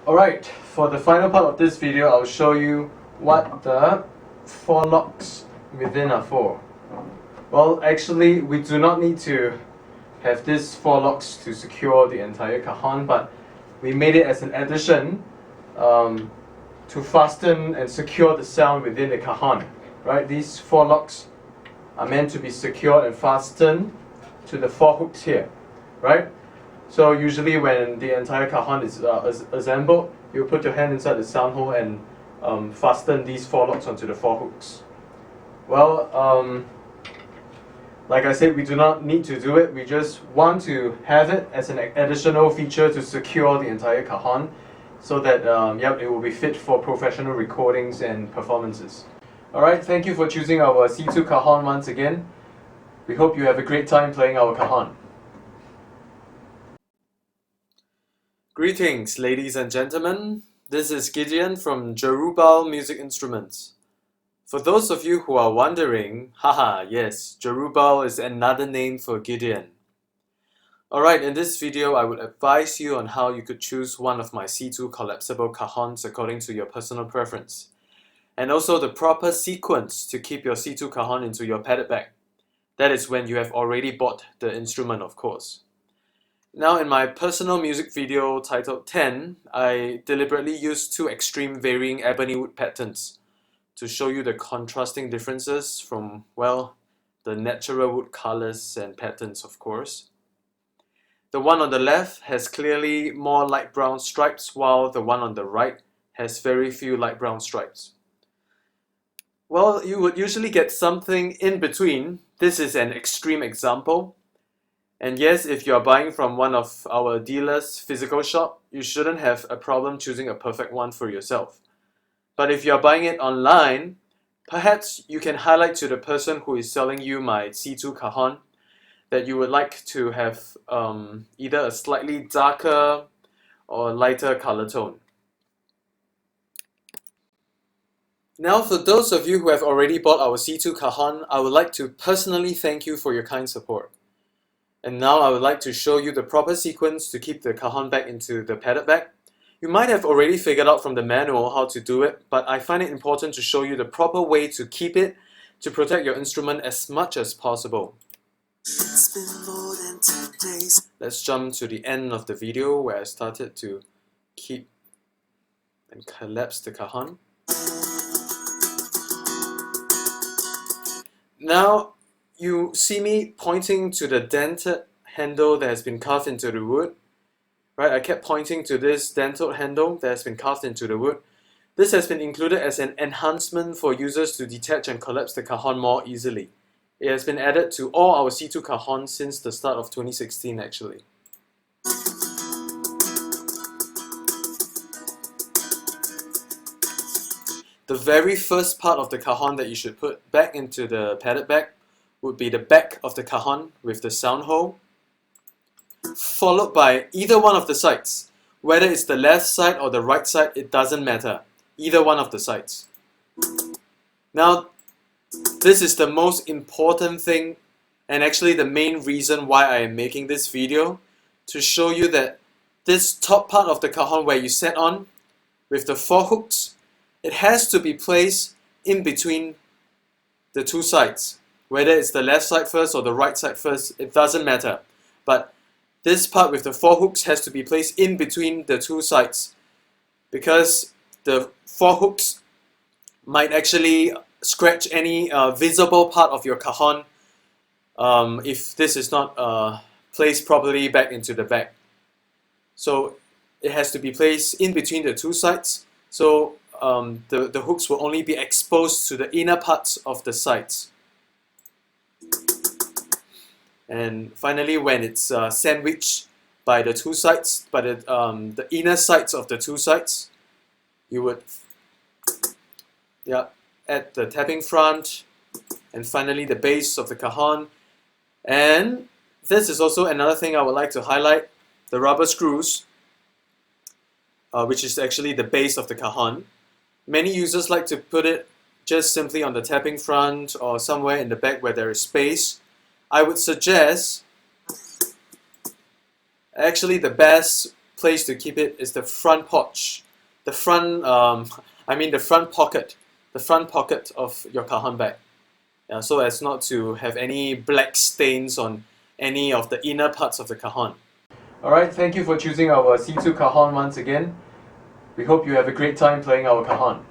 Alright, for the final part of this video, I'll show you what the 4 locks within are for. Well, actually, we do not need to have these 4 locks to secure the entire cajon, but we made it as an addition to fasten and secure the sound within the cajon. Right? These 4 locks are meant to be secured and fastened to the 4 hooks here. Right? So usually when the entire cajon is assembled, you put your hand inside the sound hole and fasten these 4 locks onto the 4 hooks. Well, like I said, we do not need to do it. We just want to have it as an additional feature to secure the entire cajon so that it will be fit for professional recordings and performances. Alright, thank you for choosing our C2 cajon once again. We hope you have a great time playing our cajon. Greetings, ladies and gentlemen. This is Gideon from Jerubbaal Music Instruments. For those of you who are wondering, haha, yes, Jerubbaal is another name for Gideon. Alright, in this video I would advise you on how you could choose one of my C2 collapsible cajons according to your personal preference, and also the proper sequence to keep your C2 cajon into your padded bag. That is when you have already bought the instrument, of course. Now, in my personal music video titled 10, I deliberately used 2 extreme varying ebony wood patterns to show you the contrasting differences from, well, the natural wood colors and patterns, of course. The one on the left has clearly more light brown stripes, while the one on the right has very few light brown stripes. Well, you would usually get something in between. This is an extreme example. And yes, if you are buying from one of our dealers' physical shop, you shouldn't have a problem choosing a perfect one for yourself. But if you are buying it online, perhaps you can highlight to the person who is selling you my C2 cajon that you would like to have either a slightly darker or lighter color tone. Now, for those of you who have already bought our C2 cajon, I would like to personally thank you for your kind support. And now I would like to show you the proper sequence to keep the cajon back into the padded bag. You might have already figured out from the manual how to do it, but I find it important to show you the proper way to keep it to protect your instrument as much as possible. It's been more than 2 days. Let's jump to the end of the video where I started to keep and collapse the cajon. Now you see me pointing to the dented handle that has been carved into the wood. Right, I kept pointing to this dented handle that has been carved into the wood. This has been included as an enhancement for users to detach and collapse the cajon more easily. It has been added to all our C2 cajons since the start of 2016 actually. The very first part of the cajon that you should put back into the padded bag would be the back of the cajon with the sound hole, followed by either one of the sides. Whether it's the left side or the right side, it doesn't matter. Either one of the sides. Now, this is the most important thing, and actually the main reason why I am making this video, to show you that this top part of the cajon where you set on, with the 4 hooks, it has to be placed in between the 2 sides. Whether it's the left side first or the right side first, it doesn't matter. But this part with the 4 hooks has to be placed in between the 2 sides, because the 4 hooks might actually scratch any visible part of your cajon if this is not placed properly back into the bag. So it has to be placed in between the 2 sides, so the hooks will only be exposed to the inner parts of the sides. And finally, when it's sandwiched by the 2 sides, by the inner sides of the 2 sides, you would add the tapping front, and finally the base of the cajon. And this is also another thing I would like to highlight, the rubber screws, which is actually the base of the cajon. Many users like to put it just simply on the tapping front or somewhere in the back where there is space. I would suggest, actually the best place to keep it is the front porch, the front, the front pocket of your cajon bag. Yeah, so as not to have any black stains on any of the inner parts of the cajon. Alright, thank you for choosing our C2 cajon once again. We hope you have a great time playing our cajon.